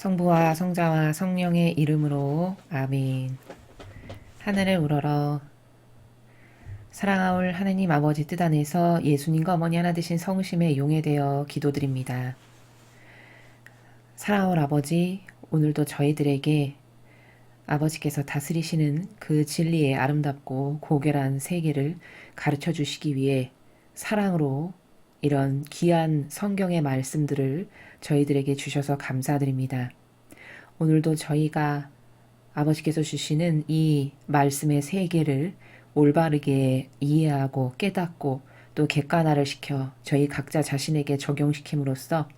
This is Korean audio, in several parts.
성부와 성자와 성령의 이름으로 아멘. 하늘을 우러러 사랑하올 하느님 아버지 뜻 안에서 예수님과 어머니 하나 되신 성심에 용해되어 기도드립니다. 사랑하올 아버지, 오늘도 저희들에게 아버지께서 다스리시는 그 진리의 아름답고 고결한 세계를 가르쳐 주시기 위해 사랑으로 이런 귀한 성경의 말씀들을 저희들에게 주셔서 감사드립니다. 오늘도 저희가 아버지께서 주시는 이 말씀의 세계를 올바르게 이해하고 깨닫고 또 객관화를 시켜 저희 각자 자신에게 적용시킴으로써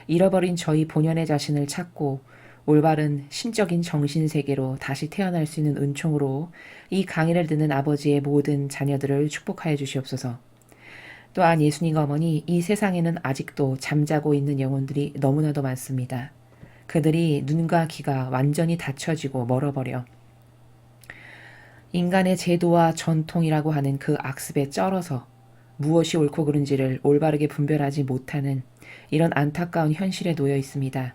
잃어버린 저희 본연의 자신을 찾고 올바른 신적인 정신세계로 다시 태어날 수 있는 은총으로 이 강의를 듣는 아버지의 모든 자녀들을 축복하여 주시옵소서. 또한 예수님과 어머니, 이 세상에는 아직도 잠자고 있는 영혼들이 너무나도 많습니다. 그들이 눈과 귀가 완전히 닫혀지고 멀어버려 인간의 제도와 전통이라고 하는 그 악습에 쩔어서 무엇이 옳고 그른지를 올바르게 분별하지 못하는 이런 안타까운 현실에 놓여 있습니다.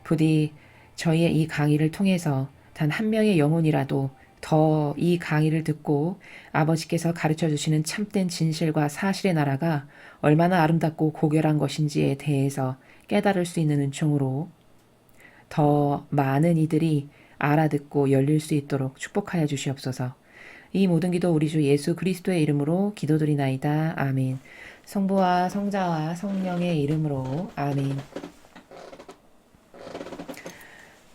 부디 저희의 이 강의를 통해서 단 한 명의 영혼이라도 더 이 강의를 듣고 아버지께서 가르쳐 주시는 참된 진실과 사실의 나라가 얼마나 아름답고 고결한 것인지에 대해서 깨달을 수 있는 은총으로 더 많은 이들이 알아듣고 열릴 수 있도록 축복하여 주시옵소서. 이 모든 기도 우리 주 예수 그리스도의 이름으로 기도드리나이다. 아멘. 성부와 성자와 성령의 이름으로 아멘.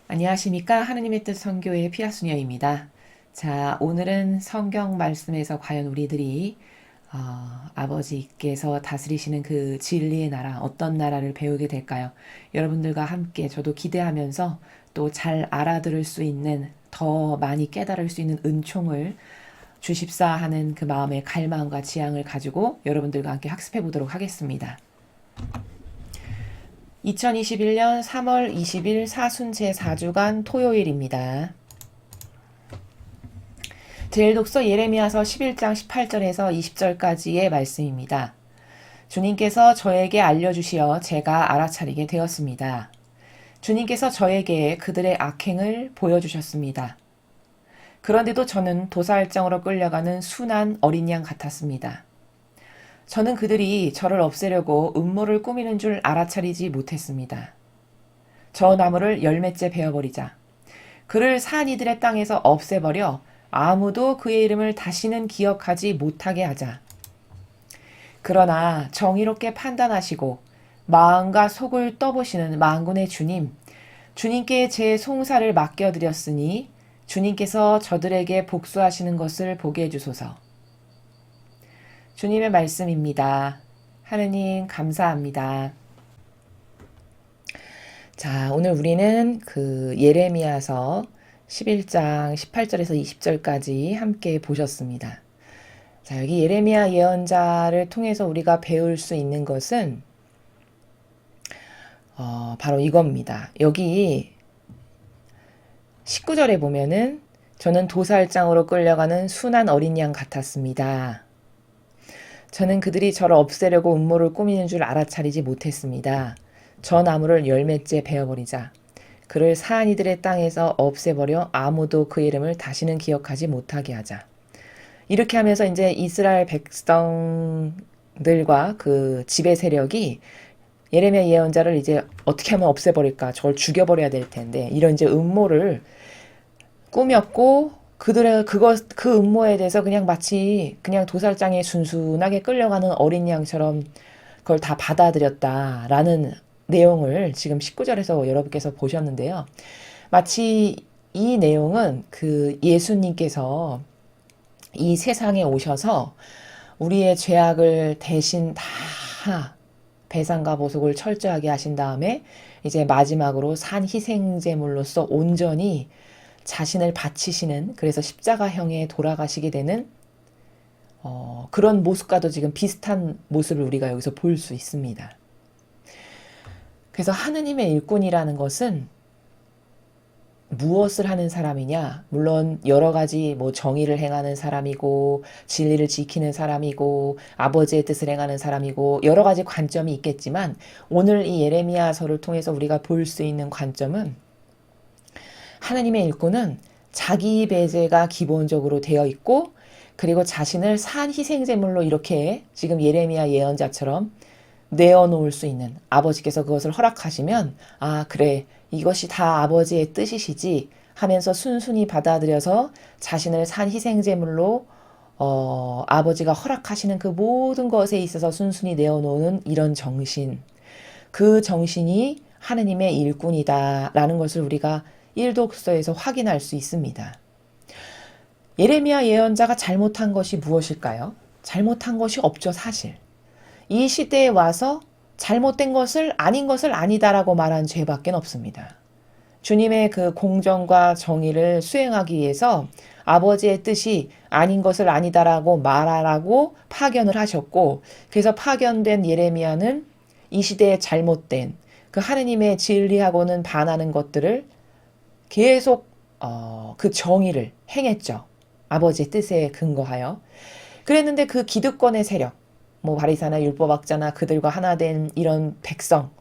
안녕하십니까? 하느님의 뜻 선교의 피아수녀입니다. 자, 오늘은 성경 말씀에서 과연 우리들이 아버지께서 다스리시는 그 진리의 나라, 어떤 나라를 배우게 될까요? 여러분들과 함께 저도 기대하면서 또 잘 알아들을 수 있는, 더 많이 깨달을 수 있는 은총을 주십사 하는 그 마음의 갈망과 지향을 가지고 여러분들과 함께 학습해 보도록 하겠습니다. 2021년 3월 20일 사순 제4주간 토요일입니다. 제일 독서 예레미야서 11장 18절에서 20절까지의 말씀입니다. 주님께서 저에게 알려주시어 제가 알아차리게 되었습니다. 주님께서 저에게 그들의 악행을 보여주셨습니다. 그런데도 저는 도살장으로 끌려가는 순한 어린 양 같았습니다. 저는 그들이 저를 없애려고 음모를 꾸미는 줄 알아차리지 못했습니다. 저 나무를 열매째 베어버리자. 그를 산 이들의 땅에서 없애버려 아무도 그의 이름을 다시는 기억하지 못하게 하자. 그러나 정의롭게 판단하시고 마음과 속을 떠보시는 만군의 주님, 주님께 제 송사를 맡겨드렸으니 주님께서 저들에게 복수하시는 것을 보게 해주소서. 주님의 말씀입니다. 하느님 감사합니다. 자, 오늘 우리는 그 예레미야서 11장 18절에서 20절까지 함께 보셨습니다. 자, 여기 예레미야 예언자를 통해서 우리가 배울 수 있는 것은 바로 이겁니다. 여기 19절에 보면은 저는 도살장으로 끌려가는 순한 어린 양 같았습니다. 저는 그들이 저를 없애려고 음모를 꾸미는 줄 알아차리지 못했습니다. 저 나무를 열매째 베어버리자. 그를 산 이들의 땅에서 없애버려 아무도 그 이름을 다시는 기억하지 못하게 하자. 이렇게 하면서 이제 이스라엘 백성들과 그 지배 세력이 예레미야 예언자를 이제 어떻게 하면 없애버릴까? 저를 죽여버려야 될 텐데 이런 이제 음모를 꾸몄고 그들의 그 음모에 대해서 그냥 마치 그냥 도살장에 순순하게 끌려가는 어린 양처럼 그걸 다 받아들였다라는 내용을 지금 19절에서 여러분께서 보셨는데요. 마치 이 내용은 그 예수님께서 이 세상에 오셔서 우리의 죄악을 대신 다 배상과 보속을 철저하게 하신 다음에 이제 마지막으로 산 희생제물로서 온전히 자신을 바치시는, 그래서 십자가형에 돌아가시게 되는 그런 모습과도 지금 비슷한 모습을 우리가 여기서 볼 수 있습니다. 그래서 하느님의 일꾼이라는 것은 무엇을 하는 사람이냐? 물론 여러 가지 뭐 정의를 행하는 사람이고 진리를 지키는 사람이고 아버지의 뜻을 행하는 사람이고 여러 가지 관점이 있겠지만 오늘 이 예레미야서를 통해서 우리가 볼 수 있는 관점은 하나님의 일꾼은 자기 배제가 기본적으로 되어 있고 그리고 자신을 산 희생제물로 이렇게 지금 예레미야 예언자처럼 내어놓을 수 있는 아버지께서 그것을 허락하시면 아 그래 이것이 다 아버지의 뜻이시지 하면서 순순히 받아들여서 자신을 산 희생제물로 아버지가 허락하시는 그 모든 것에 있어서 순순히 내어놓는 이런 정신 그 정신이 하느님의 일꾼이다라는 것을 우리가 일독서에서 확인할 수 있습니다. 예레미야 예언자가 잘못한 것이 무엇일까요? 잘못한 것이 없죠, 사실. 이 시대에 와서 잘못된 것을 아닌 것을 아니다라고 말한 죄밖에 없습니다. 주님의 그 공정과 정의를 수행하기 위해서 아버지의 뜻이 아닌 것을 아니다라고 말하라고 파견을 하셨고 그래서 파견된 예레미야는 이 시대에 잘못된 그 하느님의 진리하고는 반하는 것들을 계속 그 정의를 행했죠. 아버지의 뜻에 근거하여. 그랬는데 그 기득권의 세력, 뭐 바리새나 율법학자나 그들과 하나 된 이런 백성,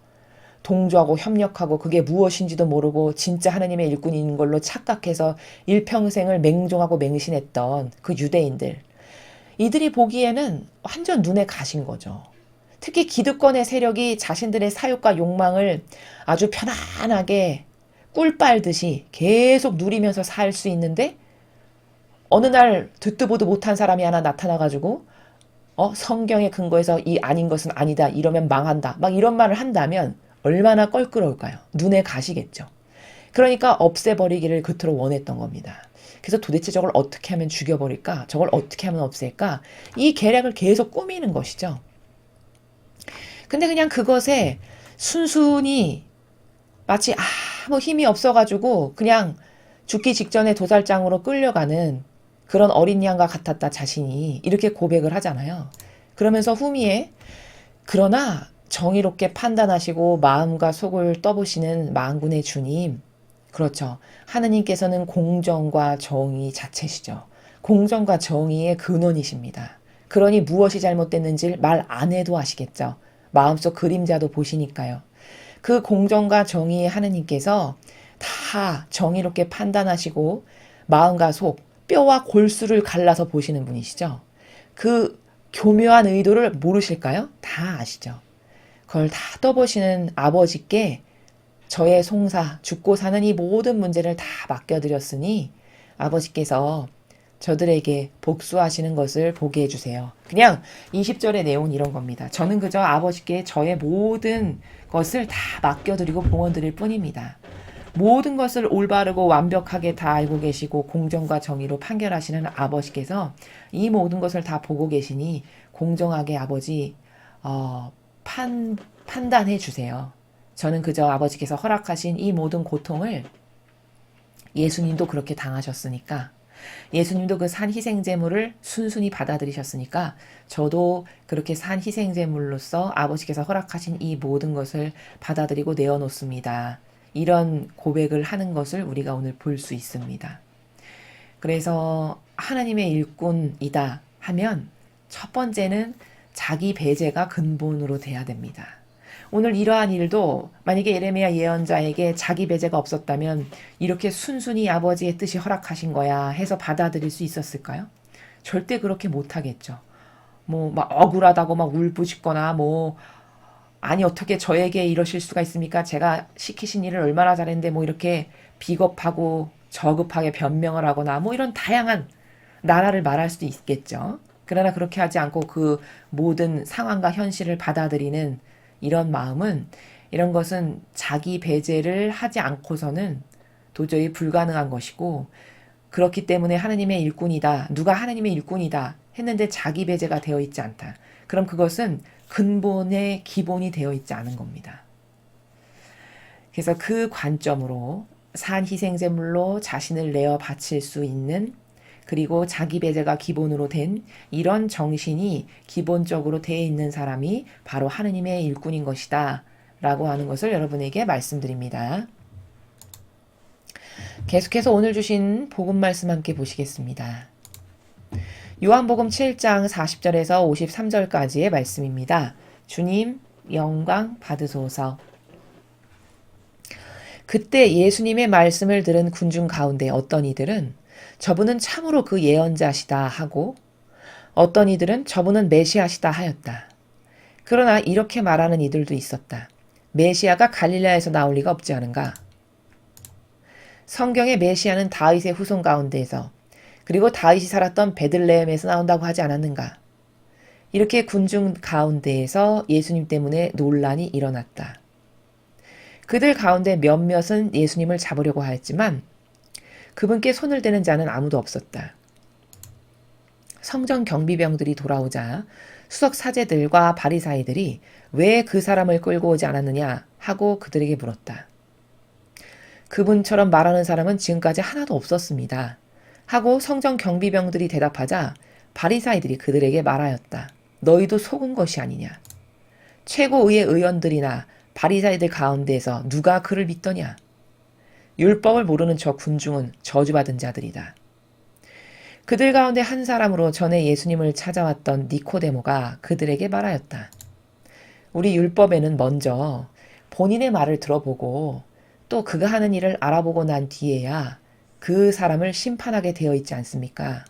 동조하고 협력하고 그게 무엇인지도 모르고 진짜 하나님의 일꾼인 걸로 착각해서 일평생을 맹종하고 맹신했던 그 유대인들. 이들이 보기에는 완전 눈에 가신 거죠. 특히 기득권의 세력이 자신들의 사욕과 욕망을 아주 편안하게 꿀 빨듯이 계속 누리면서 살 수 있는데 어느 날 듣도 보도 못한 사람이 하나 나타나가지고 성경에 근거해서 이 아닌 것은 아니다 이러면 망한다 막 이런 말을 한다면 얼마나 껄끄러울까요? 눈에 가시겠죠. 그러니까 없애버리기를 그토록 원했던 겁니다. 그래서 도대체 저걸 어떻게 하면 죽여버릴까? 저걸 어떻게 하면 없앨까? 이 계략을 계속 꾸미는 것이죠. 근데 그냥 그것에 순순히 마치 아무 힘이 없어가지고 그냥 죽기 직전에 도살장으로 끌려가는 그런 어린 양과 같았다 자신이 이렇게 고백을 하잖아요. 그러면서 후미에 그러나 정의롭게 판단하시고 마음과 속을 떠보시는 만군의 주님. 그렇죠. 하느님께서는 공정과 정의 자체시죠. 공정과 정의의 근원이십니다. 그러니 무엇이 잘못됐는지 말 안 해도 아시겠죠. 마음속 그림자도 보시니까요. 그 공정과 정의의 하느님께서 다 정의롭게 판단하시고 마음과 속, 뼈와 골수를 갈라서 보시는 분이시죠. 그 교묘한 의도를 모르실까요? 다 아시죠. 그걸 다 떠보시는 아버지께 저의 송사, 죽고 사는 이 모든 문제를 다 맡겨드렸으니 아버지께서 저들에게 복수하시는 것을 보게 해주세요. 그냥 20절의 내용은 이런 겁니다. 저는 그저 아버지께 저의 모든 것을 다 맡겨드리고 봉헌드릴 뿐입니다. 모든 것을 올바르고 완벽하게 다 알고 계시고 공정과 정의로 판결하시는 아버지께서 이 모든 것을 다 보고 계시니 공정하게 아버지 판단해 주세요. 저는 그저 아버지께서 허락하신 이 모든 고통을 예수님도 그렇게 당하셨으니까 예수님도 그 산 희생제물을 순순히 받아들이셨으니까 저도 그렇게 산 희생제물로서 아버지께서 허락하신 이 모든 것을 받아들이고 내어놓습니다. 이런 고백을 하는 것을 우리가 오늘 볼 수 있습니다. 그래서 하나님의 일꾼이다 하면 첫 번째는 자기 배제가 근본으로 돼야 됩니다. 오늘 이러한 일도 만약에 예레미야 예언자에게 자기 배제가 없었다면 이렇게 순순히 아버지의 뜻이 허락하신 거야 해서 받아들일 수 있었을까요? 절대 그렇게 못하겠죠. 뭐 막 억울하다고 막 울부짖거나 아니 어떻게 저에게 이러실 수가 있습니까? 제가 시키신 일을 얼마나 잘했는데 이렇게 비겁하고 저급하게 변명을 하거나 이런 다양한 나라를 말할 수도 있겠죠. 그러나 그렇게 하지 않고 그 모든 상황과 현실을 받아들이는 이런 마음은 이런 것은 자기 배제를 하지 않고서는 도저히 불가능한 것이고 그렇기 때문에 하나님의 일꾼이다. 누가 하나님의 일꾼이다 했는데 자기 배제가 되어 있지 않다. 그럼 그것은 근본의 기본이 되어 있지 않은 겁니다. 그래서 그 관점으로 산 희생제물로 자신을 내어 바칠 수 있는 그리고 자기 배제가 기본으로 된 이런 정신이 기본적으로 되어 있는 사람이 바로 하느님의 일꾼인 것이다 라고 하는 것을 여러분에게 말씀드립니다. 계속해서 오늘 주신 복음 말씀 함께 보시겠습니다. 요한복음 7장 40절에서 53절까지의 말씀입니다. 주님 영광 받으소서. 그때 예수님의 말씀을 들은 군중 가운데 어떤 이들은 저분은 참으로 그 예언자시다 하고 어떤 이들은 저분은 메시아시다 하였다. 그러나 이렇게 말하는 이들도 있었다. 메시아가 갈릴레아에서 나올 리가 없지 않은가? 성경의 메시아는 다윗의 후손 가운데에서 그리고 다윗이 살았던 베들레헴에서 나온다고 하지 않았는가? 이렇게 군중 가운데에서 예수님 때문에 논란이 일어났다. 그들 가운데 몇몇은 예수님을 잡으려고 하였지만 그분께 손을 대는 자는 아무도 없었다. 성전 경비병들이 돌아오자 수석 사제들과 바리사이들이 왜 그 사람을 끌고 오지 않았느냐 하고 그들에게 물었다. 그분처럼 말하는 사람은 지금까지 하나도 없었습니다. 하고 성전 경비병들이 대답하자 바리사이들이 그들에게 말하였다. 너희도 속은 것이 아니냐. 최고의회 의원들이나 바리사이들 가운데에서 누가 그를 믿더냐. 율법을 모르는 저 군중은 저주받은 자들이다. 그들 가운데 한 사람으로 전에 예수님을 찾아왔던 니코데모가 그들에게 말하였다. 우리 율법에는 먼저 본인의 말을 들어보고 또 그가 하는 일을 알아보고 난 뒤에야 그 사람을 심판하게 되어 있지 않습니까?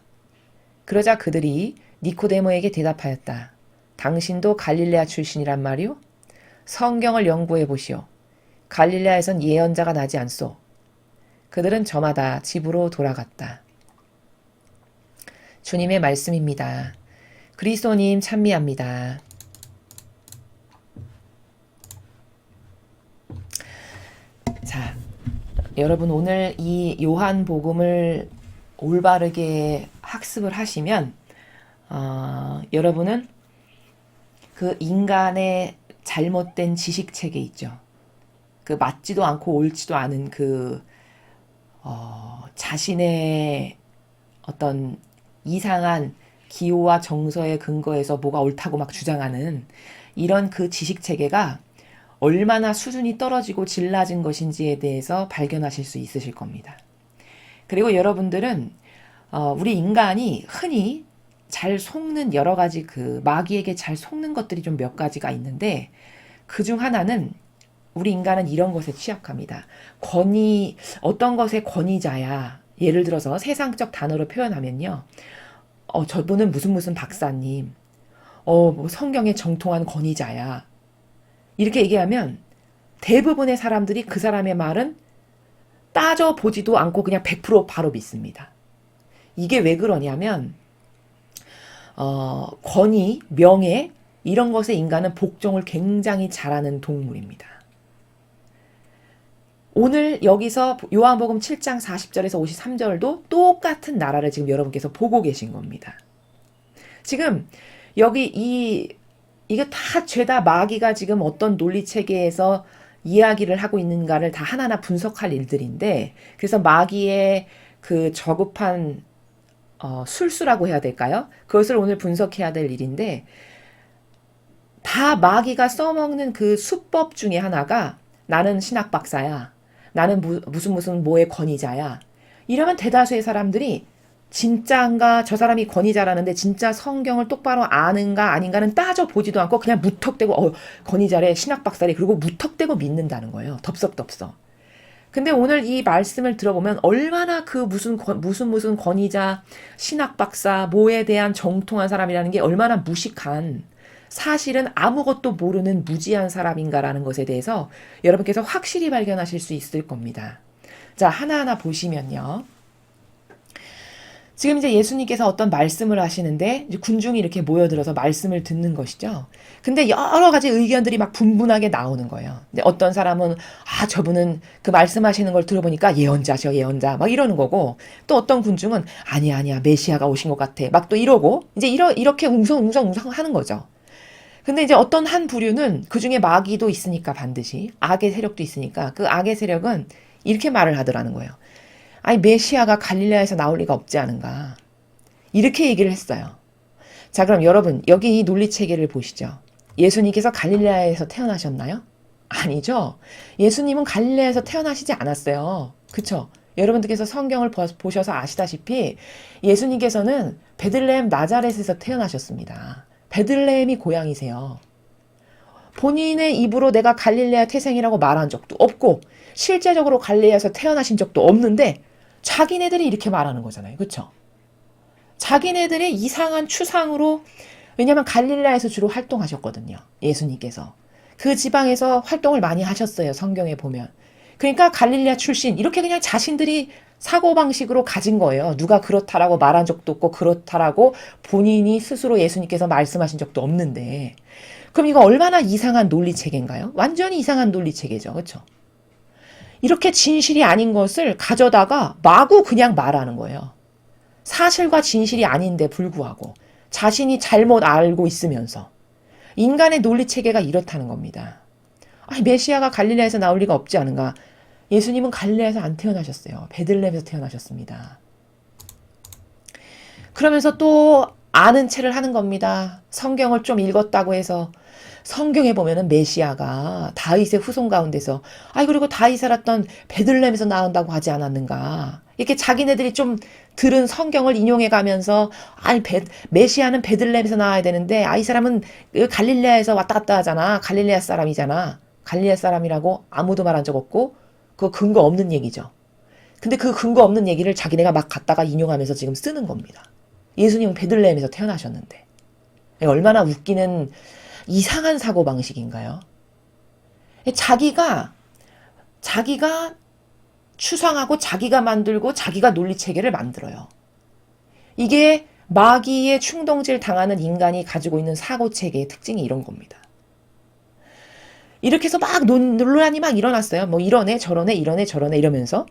그러자 그들이 니코데모에게 대답하였다. 당신도 갈릴레아 출신이란 말이오? 성경을 연구해 보시오. 갈릴레아에선 예언자가 나지 않소. 그들은 저마다 집으로 돌아갔다. 주님의 말씀입니다. 그리스도님 찬미합니다. 자, 여러분 오늘 이 요한복음을 올바르게 학습을 하시면 여러분은 그 인간의 잘못된 지식체계 있죠. 그 맞지도 않고 옳지도 않은 그 자신의 어떤 이상한 기호와 정서에 근거해서 뭐가 옳다고 막 주장하는 이런 그 지식체계가 얼마나 수준이 떨어지고 질 낮은 것인지에 대해서 발견하실 수 있으실 겁니다. 그리고 여러분들은 우리 인간이 흔히 잘 속는 여러 가지 그 마귀에게 잘 속는 것들이 좀 몇 가지가 있는데 그중 하나는 우리 인간은 이런 것에 취약합니다. 어떤 것의 권위자야. 예를 들어서 세상적 단어로 표현하면요. 저분은 무슨 박사님. 뭐 성경에 정통한 권위자야. 이렇게 얘기하면 대부분의 사람들이 그 사람의 말은 따져보지도 않고 그냥 100% 바로 믿습니다. 이게 왜 그러냐면 권위, 명예 이런 것에 인간은 복종을 굉장히 잘하는 동물입니다. 오늘 여기서 요한복음 7장 40절에서 53절도 똑같은 나라를 지금 여러분께서 보고 계신 겁니다. 지금 여기 이거 다 죄다 마귀가 지금 어떤 논리체계에서 이야기를 하고 있는가를 다 하나하나 분석할 일들인데 그래서 마귀의 그 저급한 술수라고 해야 될까요? 그것을 오늘 분석해야 될 일인데 다 마귀가 써먹는 그 수법 중에 하나가 나는 신학 박사야. 나는 무슨 뭐의 권위자야. 이러면 대다수의 사람들이 진짜인가 저 사람이 권위자라는데 진짜 성경을 똑바로 아는가 아닌가는 따져보지도 않고 그냥 무턱대고 권위자래 신학 박사래 그리고 무턱대고 믿는다는 거예요. 덥석덥석. 근데 오늘 이 말씀을 들어보면 얼마나 그 무슨 권위자 신학 박사 뭐에 대한 정통한 사람이라는 게 얼마나 무식한 사실은 아무것도 모르는 무지한 사람인가라는 것에 대해서 여러분께서 확실히 발견하실 수 있을 겁니다. 자, 하나하나 보시면요. 지금 이제 예수님께서 어떤 말씀을 하시는데 이제 군중이 이렇게 모여들어서 말씀을 듣는 것이죠. 근데 여러 가지 의견들이 막 분분하게 나오는 거예요. 근데 어떤 사람은 저분은 그 말씀하시는 걸 들어보니까 예언자죠, 예언자 막 이러는 거고 또 어떤 군중은 아니야 메시아가 오신 것 같아 막 또 이러고 이제 이렇게 웅성웅성 하는 거죠. 근데 이제 어떤 한 부류는 그중에 마귀도 있으니까 반드시 악의 세력도 있으니까 그 악의 세력은 이렇게 말을 하더라는 거예요. 아니 메시아가 갈릴레아에서 나올 리가 없지 않은가. 이렇게 얘기를 했어요. 자 그럼 여러분 여기 이 논리체계를 보시죠. 예수님께서 갈릴레아에서 태어나셨나요? 아니죠. 예수님은 갈릴레아에서 태어나시지 않았어요. 그쵸? 여러분들께서 성경을 보셔서 아시다시피 예수님께서는 베들레헴 나자렛에서 태어나셨습니다. 베들레헴이 고향이세요. 본인의 입으로 내가 갈릴레아 태생이라고 말한 적도 없고 실제적으로 갈릴리아에서 태어나신 적도 없는데 자기네들이 이렇게 말하는 거잖아요. 그렇죠? 자기네들의 이상한 추상으로, 왜냐하면 갈릴리아에서 주로 활동하셨거든요. 예수님께서. 그 지방에서 활동을 많이 하셨어요. 성경에 보면. 그러니까 갈릴리아 출신 이렇게 그냥 자신들이 사고방식으로 가진 거예요. 누가 그렇다라고 말한 적도 없고 그렇다라고 본인이 스스로 예수님께서 말씀하신 적도 없는데, 그럼 이거 얼마나 이상한 논리체계인가요? 완전히 이상한 논리체계죠. 그렇죠? 이렇게 진실이 아닌 것을 가져다가 마구 그냥 말하는 거예요. 사실과 진실이 아닌데 불구하고 자신이 잘못 알고 있으면서. 인간의 논리체계가 이렇다는 겁니다. 아니, 메시아가 갈릴리아에서 나올 리가 없지 않은가? 예수님은 갈릴리아에서 안 태어나셨어요. 베들레헴에서 태어나셨습니다. 그러면서 또 아는 체를 하는 겁니다. 성경을 좀 읽었다고 해서. 성경에 보면은 메시아가 다윗의 후손 가운데서, 그리고 다윗 살았던 베들레헴에서 나온다고 하지 않았는가? 이렇게 자기네들이 좀 들은 성경을 인용해 가면서, 메시아는 베들레헴에서 나와야 되는데, 이 사람은 갈릴레아에서 왔다 갔다 하잖아. 갈릴레아 사람이잖아. 갈릴레아 사람이라고 아무도 말한 적 없고, 그거 근거 없는 얘기죠. 근데 그 근거 없는 얘기를 자기네가 막 갖다가 인용하면서 지금 쓰는 겁니다. 예수님은 베들레헴에서 태어나셨는데. 얼마나 웃기는 이상한 사고방식인가요? 자기가 추상하고 자기가 만들고 자기가 논리체계를 만들어요. 이게 마귀의 충동질 당하는 인간이 가지고 있는 사고체계의 특징이 이런 겁니다. 이렇게 해서 막 논란이 막 일어났어요. 뭐 이러네 저러네 이러네 저러네 이러면서.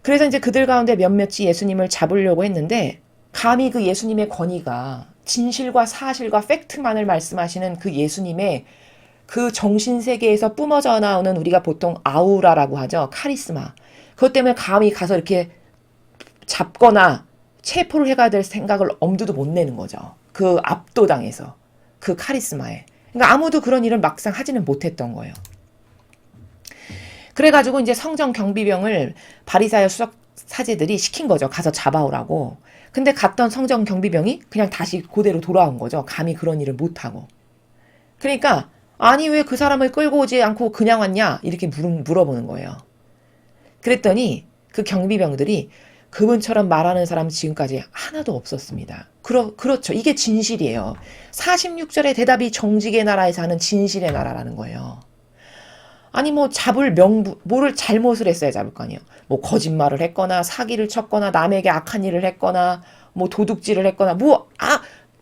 그래서 이제 그들 가운데 몇몇이 예수님을 잡으려고 했는데, 감히 그 예수님의 권위가 진실과 사실과 팩트만을 말씀하시는 그 예수님의 그 정신세계에서 뿜어져 나오는, 우리가 보통 아우라라고 하죠. 카리스마. 그것 때문에 감히 가서 이렇게 잡거나 체포를 해가야 될 생각을 엄두도 못 내는 거죠. 그 압도당해서. 그 카리스마에. 그러니까 아무도 그런 일을 막상 하지는 못했던 거예요. 그래가지고 이제 성전 경비병을 바리사야 수석 사제들이 시킨 거죠. 가서 잡아오라고. 근데 갔던 성전 경비병이 그냥 다시 그대로 돌아온 거죠. 감히 그런 일을 못하고. 그러니까 아니 왜 그 사람을 끌고 오지 않고 그냥 왔냐? 이렇게 물어보는 거예요. 그랬더니 그 경비병들이 그분처럼 말하는 사람 지금까지 하나도 없었습니다. 그렇죠. 이게 진실이에요. 46절의 대답이 정직의 나라에서 하는 진실의 나라라는 거예요. 아니 뭐 뭐를 잘못을 했어야 잡을 거 아니에요. 뭐 거짓말을 했거나 사기를 쳤거나 남에게 악한 일을 했거나 뭐 도둑질을 했거나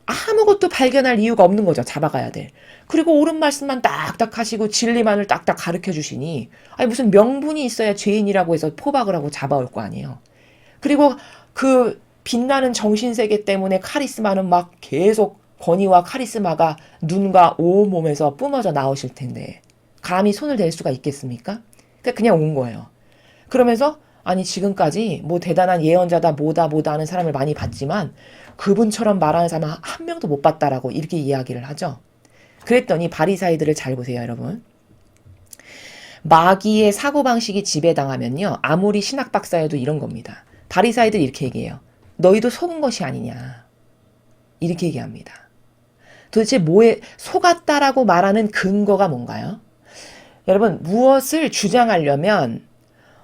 아무것도 발견할 이유가 없는 거죠. 잡아가야 돼. 그리고 옳은 말씀만 딱딱 하시고 진리만을 딱딱 가르쳐 주시니, 무슨 명분이 있어야 죄인이라고 해서 포박을 하고 잡아올 거 아니에요. 그리고 그 빛나는 정신세계 때문에 카리스마는 막 계속 권위와 카리스마가 눈과 온몸에서 뿜어져 나오실 텐데 감히 손을 댈 수가 있겠습니까? 그냥 온 거예요. 그러면서 아니 지금까지 뭐 대단한 예언자다 뭐다 하는 사람을 많이 봤지만 그분처럼 말하는 사람은 한 명도 못 봤다라고 이렇게 이야기를 하죠. 그랬더니 바리사이들을 잘 보세요, 여러분. 마귀의 사고방식이 지배당하면요, 아무리 신학 박사여도 이런 겁니다. 바리사이들이 이렇게 얘기해요. 너희도 속은 것이 아니냐. 이렇게 얘기합니다. 도대체 뭐에 속았다라고 말하는 근거가 뭔가요? 여러분, 무엇을 주장하려면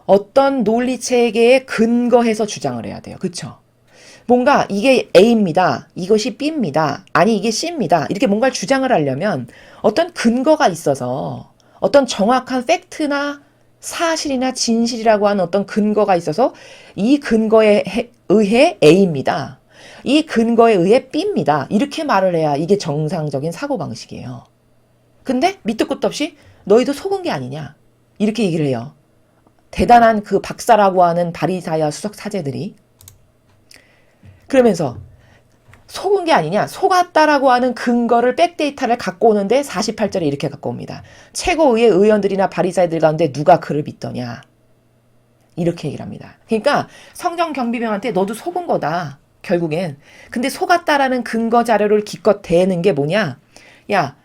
어떤 논리체계에 근거해서 주장을 해야 돼요. 그렇죠? 뭔가 이게 A입니다. 이것이 B입니다. 아니 이게 C입니다. 이렇게 뭔가를 주장을 하려면 어떤 근거가 있어서, 어떤 정확한 팩트나 사실이나 진실이라고 하는 어떤 근거가 있어서 이 근거에 의해 A입니다. 이 근거에 의해 B입니다. 이렇게 말을 해야 이게 정상적인 사고방식이에요. 근데 밑도 끝도 없이 너희도 속은 게 아니냐 이렇게 얘기를 해요. 대단한 그 박사라고 하는 바리사야 수석 사제들이. 그러면서 속은 게 아니냐, 속았다라고 하는 근거를 백데이터를 갖고 오는데 48절에 이렇게 갖고 옵니다. 최고의회 의원들이나 바리사이들 가운데 누가 그를 믿더냐 이렇게 얘기를 합니다. 그러니까 성전 경비병한테 너도 속은 거다 결국엔. 근데 속았다라는 근거 자료를 기껏 대는 게 뭐냐, 야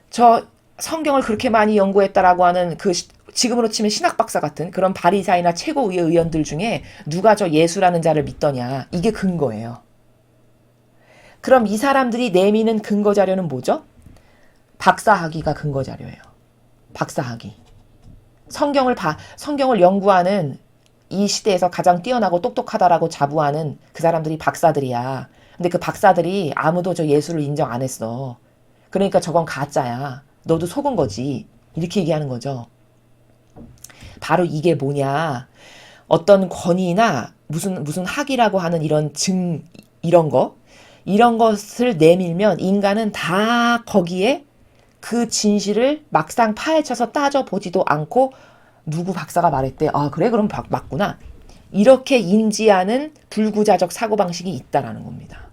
저 성경을 그렇게 많이 연구했다라고 하는 그 지금으로 치면 신학 박사 같은 그런 바리사이나 최고의회 의원들 중에 누가 저 예수라는 자를 믿더냐, 이게 근거예요. 그럼 이 사람들이 내미는 근거 자료는 뭐죠? 박사학위가 근거 자료예요. 박사학위. 성경을 연구하는 이 시대에서 가장 뛰어나고 똑똑하다라고 자부하는 그 사람들이 박사들이야. 근데 그 박사들이 아무도 저 예수를 인정 안 했어. 그러니까 저건 가짜야. 너도 속은 거지. 이렇게 얘기하는 거죠. 바로 이게 뭐냐. 어떤 권위나 무슨 학이라고 하는 이런 것을 내밀면 인간은 다 거기에 그 진실을 막상 파헤쳐서 따져보지도 않고 누구 박사가 말했대. 아, 그래? 그럼 맞구나. 이렇게 인지하는 불구자적 사고방식이 있다라는 겁니다.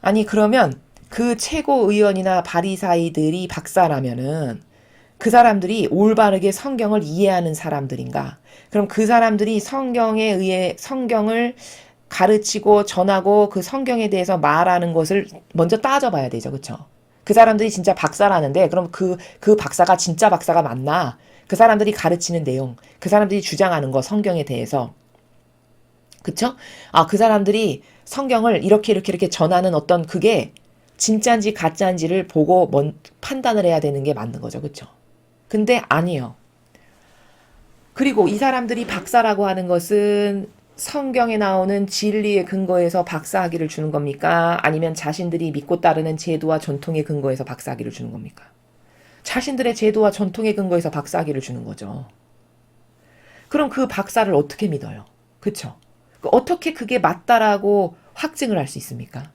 아니, 그러면 그 최고의원이나 바리사이들이 박사라면은 그 사람들이 올바르게 성경을 이해하는 사람들인가? 그럼 그 사람들이 성경에 의해 성경을 가르치고 전하고 그 성경에 대해서 말하는 것을 먼저 따져봐야 되죠. 그쵸? 그 사람들이 진짜 박사라는데 그럼 그 박사가 진짜 박사가 맞나? 그 사람들이 가르치는 내용, 그 사람들이 주장하는 거 성경에 대해서. 그쵸? 아, 그 사람들이 성경을 이렇게 전하는 어떤 그게 진짜인지 가짜인지를 보고 판단을 해야 되는 게 맞는 거죠. 그쵸? 근데 아니요. 그리고 이 사람들이 박사라고 하는 것은 성경에 나오는 진리의 근거에서 박사학위를 주는 겁니까? 아니면 자신들이 믿고 따르는 제도와 전통의 근거에서 박사학위를 주는 겁니까? 자신들의 제도와 전통의 근거에서 박사학위를 주는 거죠. 그럼 그 박사를 어떻게 믿어요? 그쵸? 어떻게 그게 맞다라고 확증을 할 수 있습니까?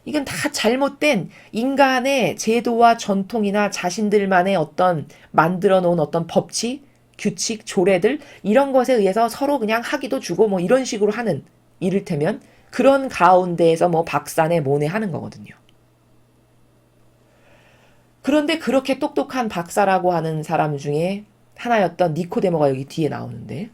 이건 다 잘못된 인간의 제도와 전통이나 자신들만의 어떤 만들어 놓은 어떤 법칙, 규칙, 조례들 이런 것에 의해서 서로 그냥 학위도 주고 뭐 이런 식으로 하는 이를테면 그런 가운데에서 뭐 박사네 뭐네 하는 거거든요. 그런데 그렇게 똑똑한 박사라고 하는 사람 중에 하나였던 니코데모가 여기 뒤에 나오는데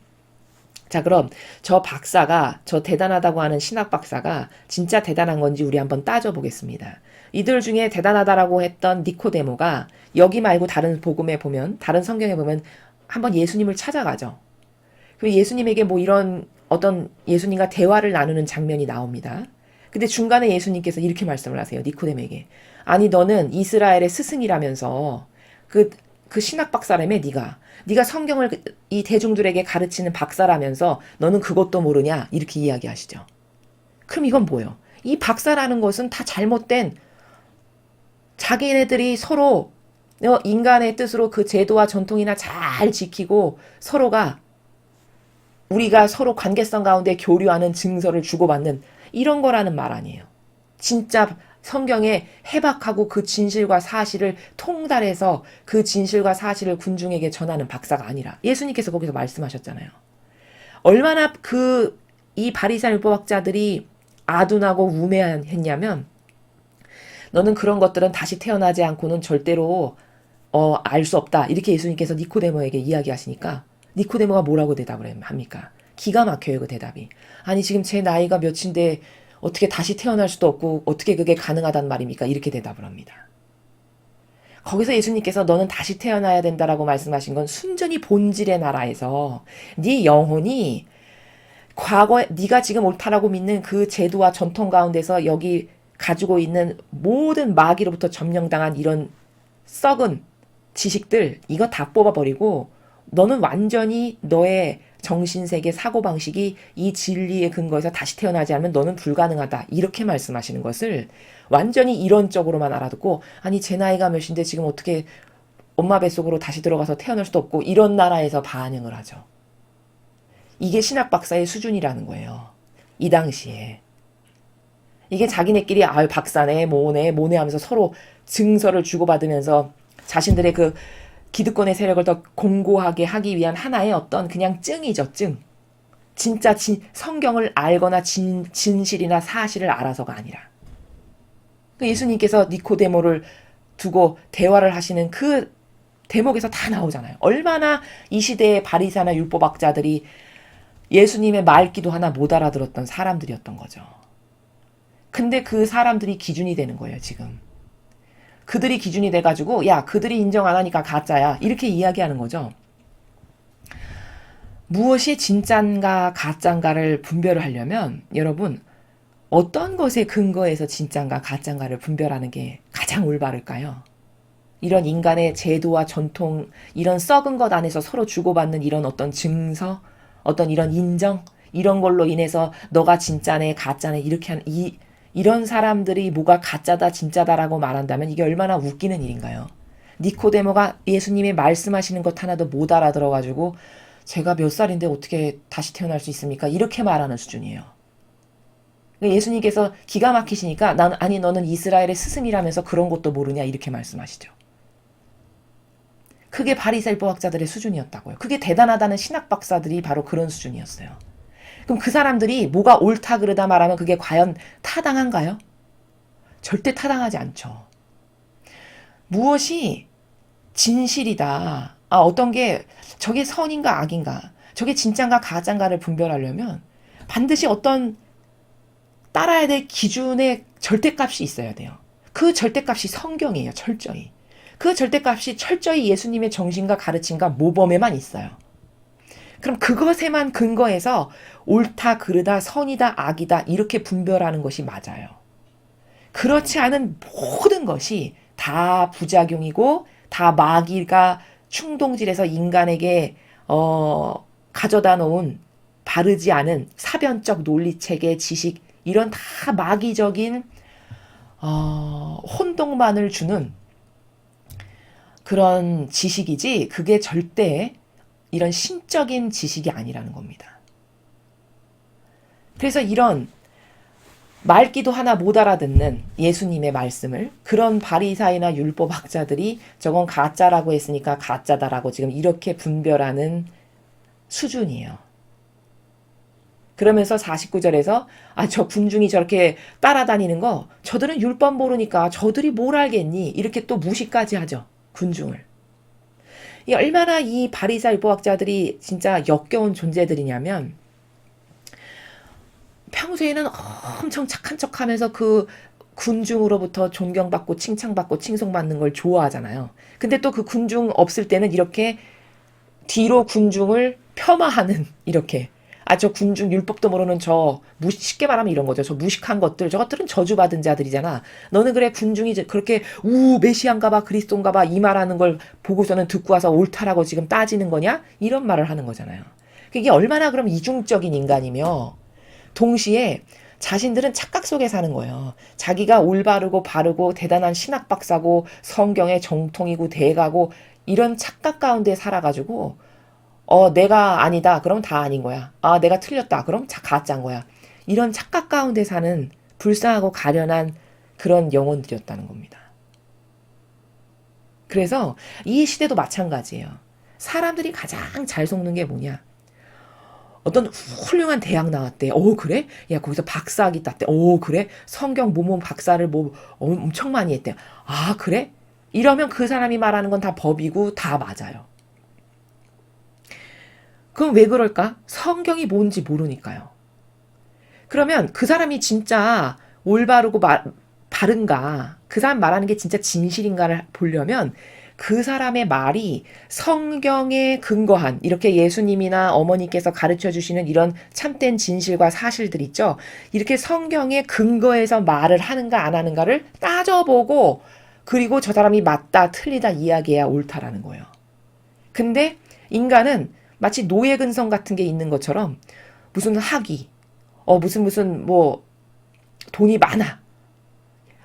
자, 그럼 저 박사가, 저 대단하다고 하는 신학 박사가 진짜 대단한 건지 우리 한번 따져보겠습니다. 이들 중에 대단하다라고 했던 니코데모가 여기 말고 다른 복음에 보면, 다른 성경에 보면 한번 예수님을 찾아가죠. 그 예수님에게 뭐 이런 어떤 예수님과 대화를 나누는 장면이 나옵니다. 근데 중간에 예수님께서 이렇게 말씀을 하세요. 니코데모에게. 아니, 너는 이스라엘의 스승이라면서 그 신학 박사라며 네가 성경을 이 대중들에게 가르치는 박사라면서 너는 그것도 모르냐? 이렇게 이야기하시죠. 그럼 이건 뭐예요? 이 박사라는 것은 다 잘못된 자기네들이 서로 인간의 뜻으로 그 제도와 전통이나 잘 지키고 서로가 우리가 서로 관계성 가운데 교류하는 증서를 주고받는 이런 거라는 말 아니에요. 진짜 성경에 해박하고 그 진실과 사실을 통달해서 그 진실과 사실을 군중에게 전하는 박사가 아니라 예수님께서 거기서 말씀하셨잖아요. 얼마나 이 바리새인 율법학자들이 아둔하고 우매했냐면 너는 그런 것들은 다시 태어나지 않고는 절대로 알 수 없다. 이렇게 예수님께서 니코데모에게 이야기하시니까 니코데모가 뭐라고 대답을 합니까? 기가 막혀요, 그 대답이. 아니, 지금 제 나이가 몇인데 어떻게 다시 태어날 수도 없고 어떻게 그게 가능하단 말입니까? 이렇게 대답을 합니다. 거기서 예수님께서 너는 다시 태어나야 된다라고 말씀하신 건 순전히 본질의 나라에서 네 영혼이 과거에 네가 지금 옳다라고 믿는 그 제도와 전통 가운데서 여기 가지고 있는 모든 마귀로부터 점령당한 이런 썩은 지식들 이거 다 뽑아버리고 너는 완전히 너의 정신세계 사고방식이 이 진리의 근거에서 다시 태어나지 않으면 너는 불가능하다. 이렇게 말씀하시는 것을 완전히 이론적으로만 알아듣고 아니 제 나이가 몇인데 지금 어떻게 엄마 뱃속으로 다시 들어가서 태어날 수도 없고 이런 나라에서 반응을 하죠. 이게 신학 박사의 수준이라는 거예요. 이 당시에. 이게 자기네끼리 아유 박사네 뭐네 하면서 서로 증서를 주고받으면서 자신들의 그 기득권의 세력을 더 공고하게 하기 위한 하나의 어떤 그냥 증이죠, 증. 진짜 성경을 알거나 진실이나 사실을 알아서가 아니라. 예수님께서 니코데모를 두고 대화를 하시는 그 대목에서 다 나오잖아요. 얼마나 이 시대의 바리새나 율법학자들이 예수님의 말기도 하나 못 알아들었던 사람들이었던 거죠. 근데 그 사람들이 기준이 되는 거예요, 지금. 그들이 기준이 돼가지고 야 그들이 인정 안 하니까 가짜야 이렇게 이야기하는 거죠. 무엇이 진짠가 가짠가를 분별을 하려면 여러분 어떤 것에 근거해서 진짠가 가짠가를 분별하는 게 가장 올바를까요? 이런 인간의 제도와 전통, 이런 썩은 것 안에서 서로 주고받는 이런 어떤 증서, 어떤 이런 인정, 이런 걸로 인해서 너가 진짜네, 가짜네, 이렇게 이런 사람들이 뭐가 가짜다, 진짜다라고 말한다면 이게 얼마나 웃기는 일인가요? 니코데모가 예수님이 말씀하시는 것 하나도 못 알아들어가지고 제가 몇 살인데 어떻게 다시 태어날 수 있습니까? 이렇게 말하는 수준이에요. 예수님께서 기가 막히시니까 아니 너는 이스라엘의 스승이라면서 그런 것도 모르냐 이렇게 말씀하시죠. 그게 바리새인법학자들의 수준이었다고요. 그게 대단하다는 신학 박사들이 바로 그런 수준이었어요. 그럼 그 사람들이 뭐가 옳다 그르다 말하면 그게 과연 타당한가요? 절대 타당하지 않죠. 무엇이 진실이다. 어떤 게 저게 선인가 악인가, 저게 진짠가 가짠가를 분별하려면 반드시 어떤 따라야 될 기준의 절대값이 있어야 돼요. 그 절대값이 성경이에요. 철저히. 그 절대값이 철저히 예수님의 정신과 가르침과 모범에만 있어요. 그럼 그것에만 근거해서 옳다, 그르다, 선이다, 악이다 이렇게 분별하는 것이 맞아요. 그렇지 않은 모든 것이 다 부작용이고 다 마귀가 충동질해서 인간에게 가져다 놓은 바르지 않은 사변적 논리체계, 지식 이런 다 마귀적인 혼동만을 주는 그런 지식이지 그게 절대 이런 신적인 지식이 아니라는 겁니다. 그래서 이런 말귀도 하나 못 알아듣는 예수님의 말씀을 그런 바리사이나 율법학자들이 저건 가짜라고 했으니까 가짜다라고 지금 이렇게 분별하는 수준이에요. 그러면서 49절에서 저 군중이 저렇게 따라다니는 거 저들은 율법 모르니까 저들이 뭘 알겠니? 이렇게 또 무시까지 하죠. 군중을. 얼마나 이 바리사 율법학자들이 진짜 역겨운 존재들이냐면 평소에는 엄청 착한 척하면서 그 군중으로부터 존경받고 칭찬받고 칭송받는 걸 좋아하잖아요. 근데 또 그 군중 없을 때는 이렇게 뒤로 군중을 폄하하는 이렇게 저 군중 율법도 모르는 쉽게 말하면 이런 거죠. 저 무식한 것들 저것들은 저주받은 자들이잖아. 너는 그래 군중이 그렇게 메시아인가 봐 그리스도인가 봐 이 말하는 걸 보고서는 듣고 와서 옳다라고 지금 따지는 거냐? 이런 말을 하는 거잖아요. 이게 얼마나 그럼 이중적인 인간이며 동시에 자신들은 착각 속에 사는 거예요. 자기가 올바르고 바르고 대단한 신학 박사고 성경의 정통이고 대가고 이런 착각 가운데 살아가지고 내가 아니다. 그럼 다 아닌 거야. 내가 틀렸다. 그럼 가짜인 거야. 이런 착각 가운데 사는 불쌍하고 가련한 그런 영혼들이었다는 겁니다. 그래서 이 시대도 마찬가지예요. 사람들이 가장 잘 속는 게 뭐냐? 어떤 훌륭한 대학 나왔대. 그래? 야, 거기서 박사학위 땄대. 그래? 성경 모모 박사를 엄청 많이 했대. 그래? 이러면 그 사람이 말하는 건 다 법이고 다 맞아요. 그럼 왜 그럴까? 성경이 뭔지 모르니까요. 그러면 그 사람이 진짜 올바르고 바른가, 그 사람 말하는 게 진짜 진실인가를 보려면 그 사람의 말이 성경에 근거한 이렇게 예수님이나 어머니께서 가르쳐 주시는 이런 참된 진실과 사실들 있죠. 이렇게 성경에 근거해서 말을 하는가 안 하는가를 따져보고 그리고 저 사람이 맞다 틀리다 이야기해야 옳다라는 거예요. 근데 인간은 마치 노예근성 같은 게 있는 것처럼 무슨 학위, 무슨 돈이 많아.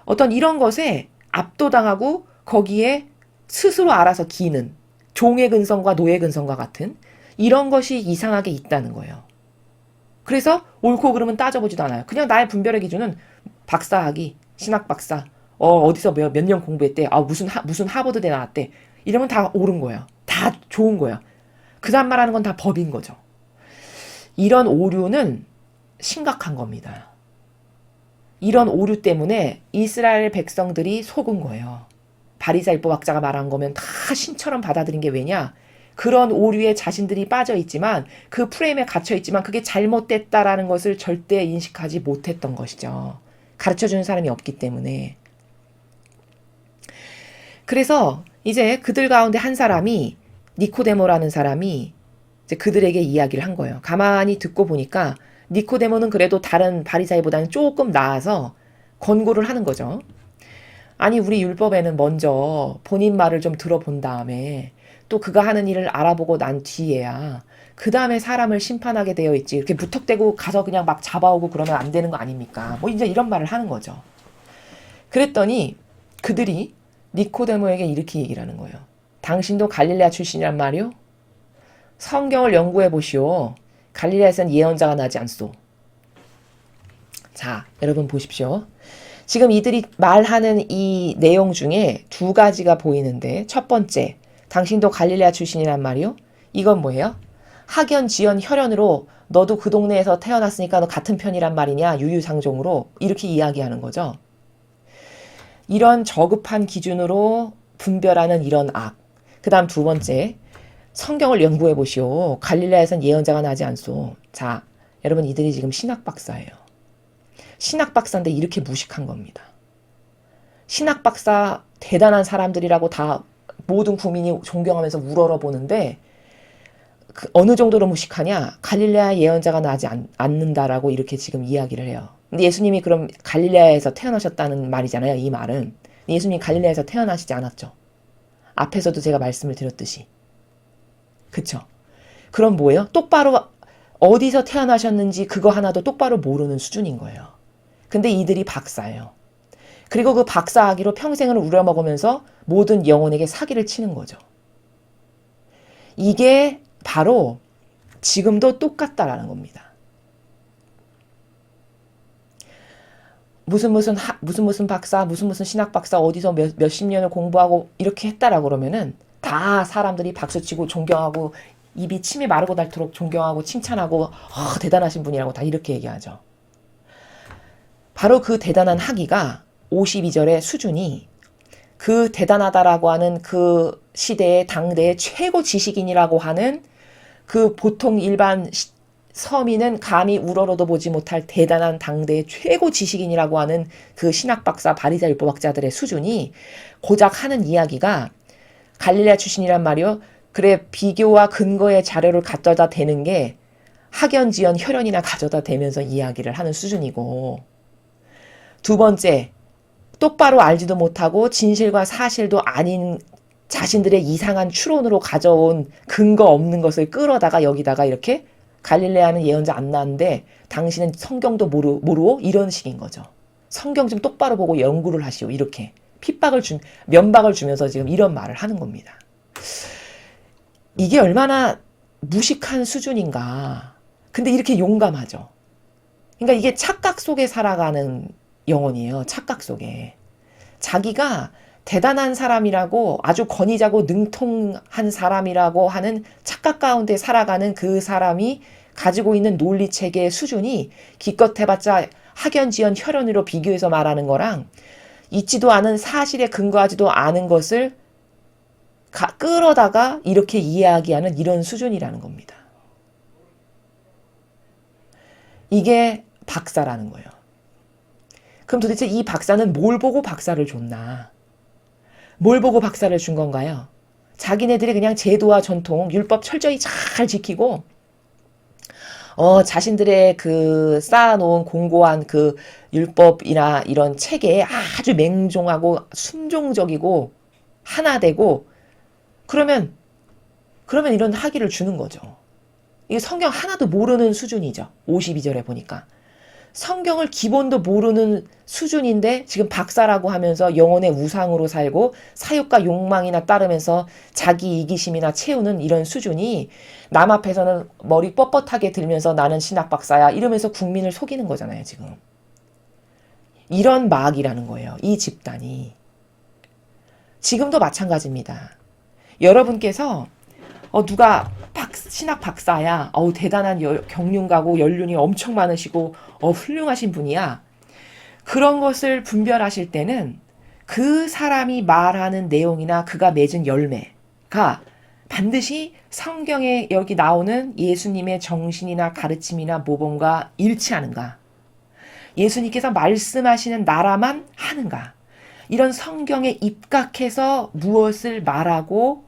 어떤 이런 것에 압도당하고 거기에 스스로 알아서 기는 종의 근성과 노예 근성과 같은 이런 것이 이상하게 있다는 거예요. 그래서 옳고 그름은 따져보지도 않아요. 그냥 나의 분별의 기준은 박사학위, 신학 박사, 어디서 몇 년 공부했대, 무슨 하버드대 나왔대. 이러면 다 옳은 거예요. 다 좋은 거예요. 그 사람 말하는 건 다 법인 거죠. 이런 오류는 심각한 겁니다. 이런 오류 때문에 이스라엘 백성들이 속은 거예요. 바리새인 율법학자가 말한 거면 다 신처럼 받아들인 게 왜냐? 그런 오류에 자신들이 빠져 있지만 그 프레임에 갇혀 있지만 그게 잘못됐다라는 것을 절대 인식하지 못했던 것이죠. 가르쳐주는 사람이 없기 때문에. 그래서 이제 그들 가운데 한 사람이 니코데모라는 사람이 이제 그들에게 이야기를 한 거예요. 가만히 듣고 보니까 니코데모는 그래도 다른 바리새인보다는 조금 나아서 권고를 하는 거죠. 아니, 우리 율법에는 먼저 본인 말을 좀 들어본 다음에 또 그가 하는 일을 알아보고 난 뒤에야 그 다음에 사람을 심판하게 되어 있지. 이렇게 무턱대고 가서 그냥 막 잡아오고 그러면 안 되는 거 아닙니까? 뭐 이제 이런 말을 하는 거죠. 그랬더니 그들이 니코데모에게 이렇게 얘기를 하는 거예요. 당신도 갈릴레아 출신이란 말이오? 성경을 연구해 보시오. 갈릴레아에선 예언자가 나지 않소. 자, 여러분 보십시오. 지금 이들이 말하는 이 내용 중에 두 가지가 보이는데, 첫 번째, 당신도 갈릴레아 출신이란 말이오? 이건 뭐예요? 학연, 지연, 혈연으로 너도 그 동네에서 태어났으니까 너 같은 편이란 말이냐? 유유상종으로 이렇게 이야기하는 거죠. 이런 저급한 기준으로 분별하는 이런 악. 그 다음 두 번째, 성경을 연구해 보시오. 갈릴레아에선 예언자가 나지 않소. 자, 여러분 이들이 지금 신학 박사예요. 신학 박사인데 이렇게 무식한 겁니다. 신학 박사 대단한 사람들이라고 다 모든 국민이 존경하면서 우러러 보는데 어느 정도로 무식하냐? 갈릴레아 예언자가 나지 않는다라고 이렇게 지금 이야기를 해요. 근데 예수님이 그럼 갈릴레아에서 태어나셨다는 말이잖아요. 이 말은. 예수님이 갈릴레아에서 태어나시지 않았죠. 앞에서도 제가 말씀을 드렸듯이. 그쵸? 그럼 뭐예요? 똑바로 어디서 태어나셨는지 그거 하나도 똑바로 모르는 수준인 거예요. 근데 이들이 박사예요. 그리고 그 박사학위로 평생을 우려먹으면서 모든 영혼에게 사기를 치는 거죠. 이게 바로 지금도 똑같다라는 겁니다. 무슨 박사, 무슨 신학 박사 어디서 몇십 년을 공부하고 이렇게 했다라고 그러면은 다 사람들이 박수치고 존경하고 입이 침이 마르고 닳도록 존경하고 칭찬하고 대단하신 분이라고 다 이렇게 얘기하죠. 바로 그 대단한 학위가 52절의 수준이 그 대단하다라고 하는 그 시대의 당대의 최고 지식인이라고 하는 그 보통 일반 서민은 감히 우러러도 보지 못할 대단한 당대의 최고 지식인이라고 하는 그 신학 박사 바리새 율법학자들의 수준이 고작 하는 이야기가 갈릴레아 출신이란 말이요. 그래 비교와 근거의 자료를 갖다 대는 게 학연, 지연, 혈연이나 가져다 대면서 이야기를 하는 수준이고 두 번째 똑바로 알지도 못하고 진실과 사실도 아닌 자신들의 이상한 추론으로 가져온 근거 없는 것을 끌어다가 여기다가 이렇게 갈릴레아는 예언자 안 나왔는데 당신은 성경도 모르고 이런 식인 거죠. 성경 좀 똑바로 보고 연구를 하시오. 이렇게 면박을 주면서 지금 이런 말을 하는 겁니다. 이게 얼마나 무식한 수준인가. 근데 이렇게 용감하죠. 그러니까 이게 착각 속에 살아가는 영혼이에요. 착각 속에. 자기가 대단한 사람이라고 아주 권위자고 능통한 사람이라고 하는 착각 가운데 살아가는 그 사람이 가지고 있는 논리체계의 수준이 기껏 해봤자 학연, 지연, 혈연으로 비교해서 말하는 거랑 있지도 않은 사실에 근거하지도 않은 것을 끌어다가 이렇게 이야기하는 이런 수준이라는 겁니다. 이게 박사라는 거예요. 그럼 도대체 이 박사는 뭘 보고 박사를 줬나? 뭘 보고 박사를 준 건가요? 자기네들이 그냥 제도와 전통, 율법 철저히 잘 지키고 자신들의 그 쌓아놓은 공고한 그 율법이나 이런 체계에 아주 맹종하고 순종적이고 하나되고 그러면 이런 학위를 주는 거죠. 이게 성경 하나도 모르는 수준이죠. 52절에 보니까. 성경을 기본도 모르는 수준인데 지금 박사라고 하면서 영혼의 우상으로 살고 사욕과 욕망이나 따르면서 자기 이기심이나 채우는 이런 수준이 남 앞에서는 머리 뻣뻣하게 들면서 나는 신학 박사야 이러면서 국민을 속이는 거잖아요. 지금. 이런 마귀라는 거예요. 이 집단이. 지금도 마찬가지입니다. 여러분께서 누가 신학 박사야. 대단한 경륜가고 연륜이 엄청 많으시고 훌륭하신 분이야. 그런 것을 분별하실 때는 그 사람이 말하는 내용이나 그가 맺은 열매가 반드시 성경에 여기 나오는 예수님의 정신이나 가르침이나 모범과 일치하는가. 예수님께서 말씀하시는 나라만 하는가. 이런 성경에 입각해서 무엇을 말하고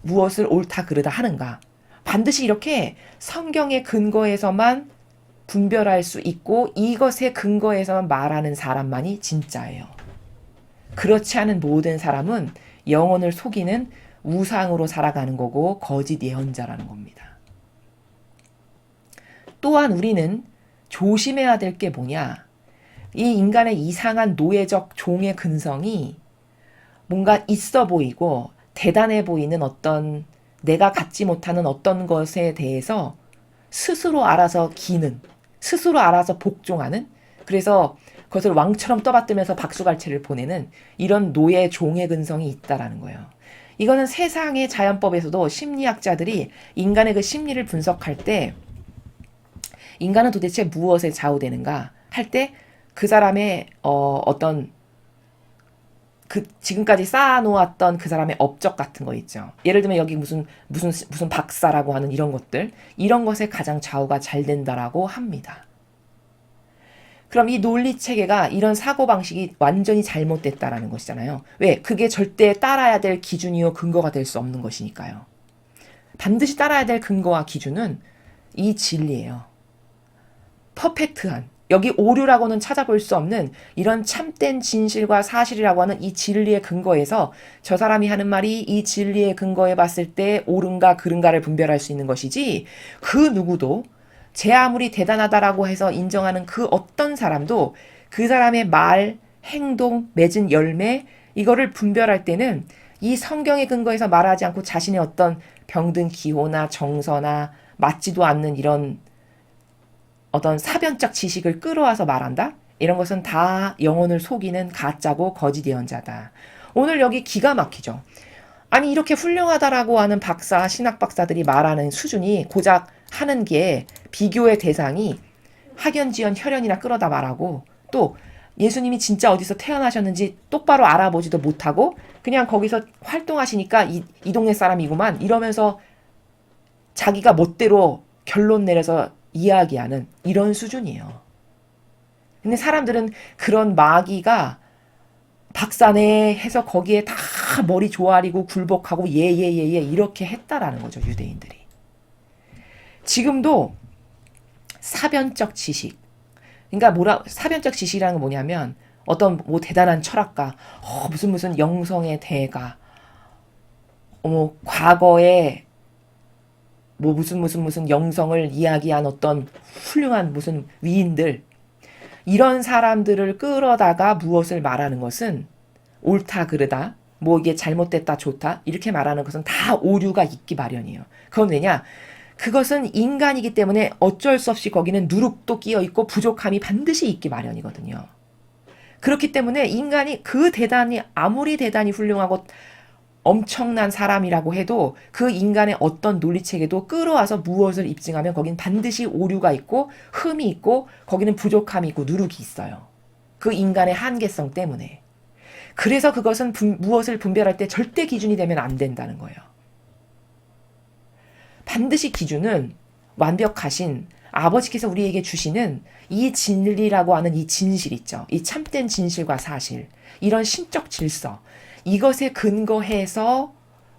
무엇을 옳다 그르다 하는가. 반드시 이렇게 성경의 근거에서만 분별할 수 있고 이것의 근거에서만 말하는 사람만이 진짜예요. 그렇지 않은 모든 사람은 영혼을 속이는 우상으로 살아가는 거고 거짓 예언자라는 겁니다. 또한 우리는 조심해야 될 게 뭐냐? 이 인간의 이상한 노예적 종의 근성이 뭔가 있어 보이고 대단해 보이는 어떤 내가 갖지 못하는 어떤 것에 대해서 스스로 알아서 기는, 스스로 알아서 복종하는, 그래서 그것을 왕처럼 떠받들면서 박수갈채를 보내는 이런 노예 종의 근성이 있다라는 거예요. 이거는 세상의 자연법에서도 심리학자들이 인간의 그 심리를 분석할 때 인간은 도대체 무엇에 좌우되는가 할 때 그 사람의 어떤 그 지금까지 쌓아놓았던 그 사람의 업적 같은 거 있죠. 예를 들면 여기 무슨 박사라고 하는 이런 것들, 이런 것에 가장 좌우가 잘 된다라고 합니다. 그럼 이 논리 체계가 이런 사고 방식이 완전히 잘못됐다라는 것이잖아요. 왜? 그게 절대 따라야 될 기준이요 근거가 될 수 없는 것이니까요. 반드시 따라야 될 근거와 기준은 이 진리예요. 퍼펙트한, 여기 오류라고는 찾아볼 수 없는 이런 참된 진실과 사실이라고 하는 이 진리의 근거에서 저 사람이 하는 말이 이 진리의 근거에 봤을 때 옳은가 그른가를 분별할 수 있는 것이지, 그 누구도 제 아무리 대단하다라고 해서 인정하는 그 어떤 사람도 그 사람의 말, 행동, 맺은 열매, 이거를 분별할 때는 이 성경의 근거에서 말하지 않고 자신의 어떤 병든 기호나 정서나 맞지도 않는 이런 어떤 사변적 지식을 끌어와서 말한다? 이런 것은 다 영혼을 속이는 가짜고 거짓 예언자다. 오늘 여기 기가 막히죠. 아니 이렇게 훌륭하다라고 하는 박사, 신학 박사들이 말하는 수준이 고작 하는 게 비교의 대상이 학연지연 혈연이나 끌어다 말하고, 또 예수님이 진짜 어디서 태어나셨는지 똑바로 알아보지도 못하고 그냥 거기서 활동하시니까 이 동네 사람이구만 이러면서 자기가 멋대로 결론 내려서 이야기하는 이런 수준이에요. 근데 사람들은 그런 마귀가 박사네 해서 거기에 다 머리 조아리고 굴복하고 예예예예 이렇게 했다라는 거죠, 유대인들이. 지금도 사변적 지식, 그러니까 사변적 지식이라는 건 뭐냐면 어떤 뭐 대단한 철학가, 무슨 영성의 대가, 과거에 뭐 무슨 영성을 이야기한 어떤 훌륭한 무슨 위인들, 이런 사람들을 끌어다가 무엇을 말하는 것은 옳다 그르다, 뭐 이게 잘못됐다 좋다 이렇게 말하는 것은 다 오류가 있기 마련이에요. 그건 왜냐? 그것은 인간이기 때문에 어쩔 수 없이 거기는 누룩도 끼어 있고 부족함이 반드시 있기 마련이거든요. 그렇기 때문에 인간이 아무리 대단히 훌륭하고 엄청난 사람이라고 해도 그 인간의 어떤 논리체계도 끌어와서 무엇을 입증하면 거긴 반드시 오류가 있고 흠이 있고 거기는 부족함이 있고 누룩이 있어요. 그 인간의 한계성 때문에. 그래서 그것은 무엇을 분별할 때 절대 기준이 되면 안 된다는 거예요. 반드시 기준은 완벽하신 아버지께서 우리에게 주시는 이 진리라고 하는 이 진실 있죠. 이 참된 진실과 사실, 이런 신적 질서, 이것에 근거해서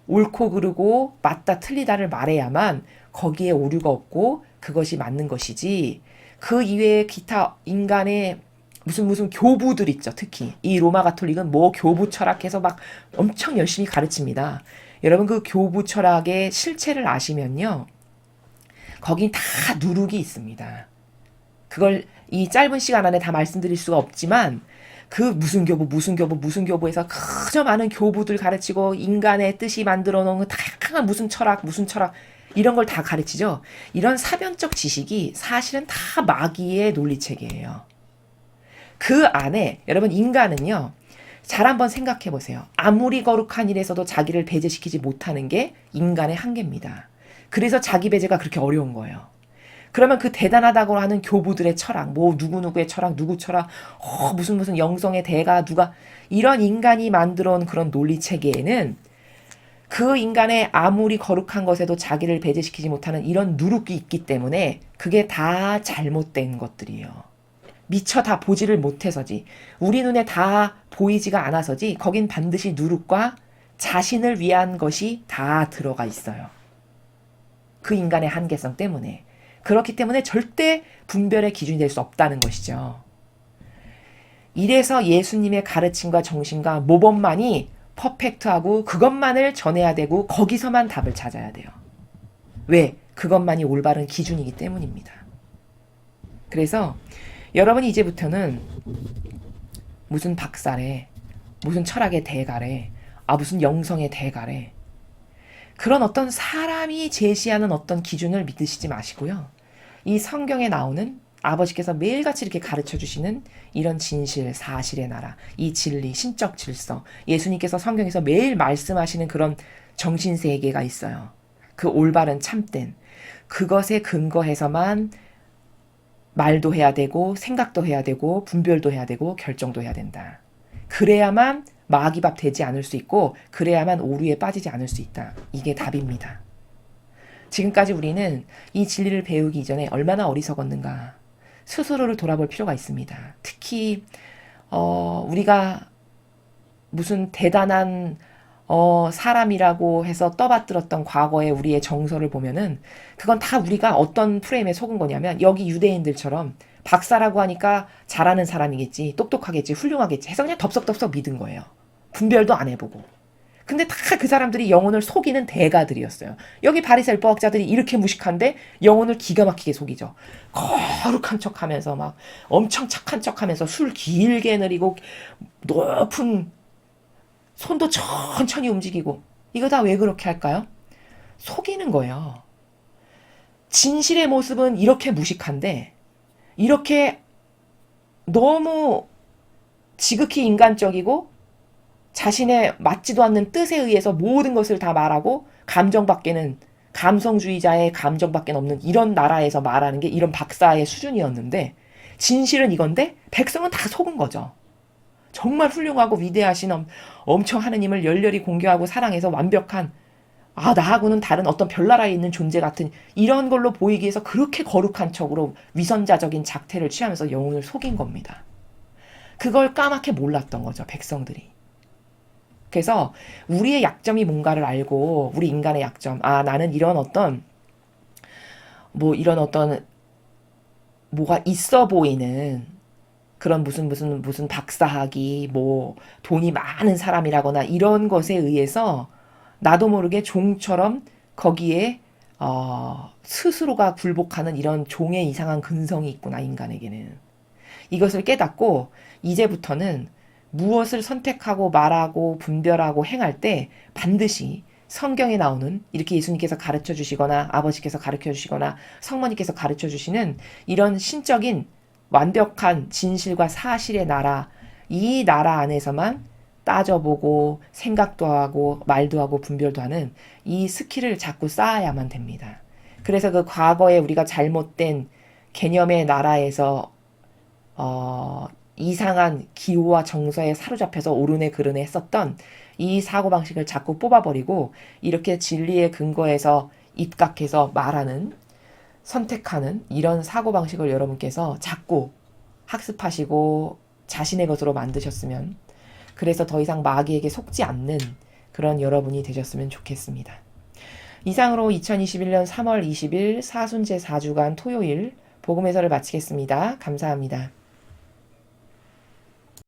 옳고 그르고 맞다 틀리다를 말해야만 거기에 오류가 없고 그것이 맞는 것이지, 그 이외에 기타 인간의 무슨 교부들 있죠. 특히 이 로마 가톨릭은 뭐 교부 철학해서 막 엄청 열심히 가르칩니다. 여러분 그 교부 철학의 실체를 아시면요, 거긴 다 누룩이 있습니다. 그걸 이 짧은 시간 안에 다 말씀드릴 수가 없지만 그 무슨 교부에서 그저 많은 교부들 가르치고 인간의 뜻이 만들어 놓은 다양한 무슨 철학 이런 걸 다 가르치죠. 이런 사변적 지식이 사실은 다 마귀의 논리체계예요. 그 안에 여러분 인간은요, 잘 한번 생각해 보세요. 아무리 거룩한 일에서도 자기를 배제시키지 못하는 게 인간의 한계입니다. 그래서 자기 배제가 그렇게 어려운 거예요. 그러면 그 대단하다고 하는 교부들의 철학, 뭐 누구누구의 철학, 누구 철학, 무슨 영성의 대가 누가, 이런 인간이 만들어 온 그런 논리 체계에는 그 인간의 아무리 거룩한 것에도 자기를 배제시키지 못하는 이런 누룩이 있기 때문에 그게 다 잘못된 것들이에요. 미처 다 보지를 못해서지, 우리 눈에 다 보이지가 않아서지, 거긴 반드시 누룩과 자신을 위한 것이 다 들어가 있어요. 그 인간의 한계성 때문에. 그렇기 때문에 절대 분별의 기준이 될 수 없다는 것이죠. 이래서 예수님의 가르침과 정신과 모범만이 퍼펙트하고 그것만을 전해야 되고 거기서만 답을 찾아야 돼요. 왜? 그것만이 올바른 기준이기 때문입니다. 그래서 여러분이 이제부터는 무슨 박사래, 무슨 철학의 대가래, 무슨 영성의 대가래, 그런 어떤 사람이 제시하는 어떤 기준을 믿으시지 마시고요. 이 성경에 나오는 아버지께서 매일같이 이렇게 가르쳐 주시는 이런 진실, 사실의 나라, 이 진리, 신적 질서, 예수님께서 성경에서 매일 말씀하시는 그런 정신세계가 있어요. 그 올바른 참된, 그것에 근거해서만 말도 해야 되고 생각도 해야 되고 분별도 해야 되고 결정도 해야 된다. 그래야만 마귀밥 되지 않을 수 있고 그래야만 오류에 빠지지 않을 수 있다. 이게 답입니다. 지금까지 우리는 이 진리를 배우기 이전에 얼마나 어리석었는가 스스로를 돌아볼 필요가 있습니다. 특히 우리가 무슨 대단한 사람이라고 해서 떠받들었던 과거의 우리의 정서를 보면은 그건 다 우리가 어떤 프레임에 속은 거냐면 여기 유대인들처럼 박사라고 하니까 잘하는 사람이겠지, 똑똑하겠지, 훌륭하겠지 해서 그냥 덥석덥석 믿은 거예요. 분별도 안 해보고. 근데 다 그 사람들이 영혼을 속이는 대가들이었어요. 여기 바리새인법학자들이 이렇게 무식한데 영혼을 기가 막히게 속이죠. 거룩한 척하면서 막 엄청 착한 척하면서 술 길게 내리고 높은 손도 천천히 움직이고. 이거 다 왜 그렇게 할까요? 속이는 거예요. 진실의 모습은 이렇게 무식한데 이렇게 너무 지극히 인간적이고 자신의 맞지도 않는 뜻에 의해서 모든 것을 다 말하고 감정밖에는 감성주의자의 감정밖에 없는 이런 나라에서 말하는 게 이런 박사의 수준이었는데 진실은 이건데 백성은 다 속은 거죠. 정말 훌륭하고 위대하신 엄청 하느님을 열렬히 공경하고 사랑해서 완벽한 나하고는 다른 어떤 별나라에 있는 존재 같은 이런 걸로 보이기 위해서 그렇게 거룩한 척으로 위선자적인 작태를 취하면서 영혼을 속인 겁니다. 그걸 까맣게 몰랐던 거죠, 백성들이. 그래서 우리의 약점이 뭔가를 알고 우리 인간의 약점, 나는 이런 어떤 뭐가 있어 보이는 그런 무슨 박사학위, 돈이 많은 사람이라거나 이런 것에 의해서 나도 모르게 종처럼 거기에 스스로가 굴복하는 이런 종의 이상한 근성이 있구나, 인간에게는. 이것을 깨닫고 이제부터는 무엇을 선택하고 말하고 분별하고 행할 때 반드시 성경에 나오는 이렇게 예수님께서 가르쳐 주시거나 아버지께서 가르쳐 주시거나 성모님께서 가르쳐 주시는 이런 신적인 완벽한 진실과 사실의 나라, 이 나라 안에서만 따져보고 생각도 하고 말도 하고 분별도 하는 이 스킬을 자꾸 쌓아야만 됩니다. 그래서 그 과거에 우리가 잘못된 개념의 나라에서 이상한 기호와 정서에 사로잡혀서 오르네 그르네 했었던 이 사고방식을 자꾸 뽑아버리고 이렇게 진리의 근거에서 입각해서 말하는, 선택하는 이런 사고방식을 여러분께서 자꾸 학습하시고 자신의 것으로 만드셨으면, 그래서 더 이상 마귀에게 속지 않는 그런 여러분이 되셨으면 좋겠습니다. 이상으로 2021년 3월 20일 사순제 4주간 토요일 복음 해설을 마치겠습니다. 감사합니다.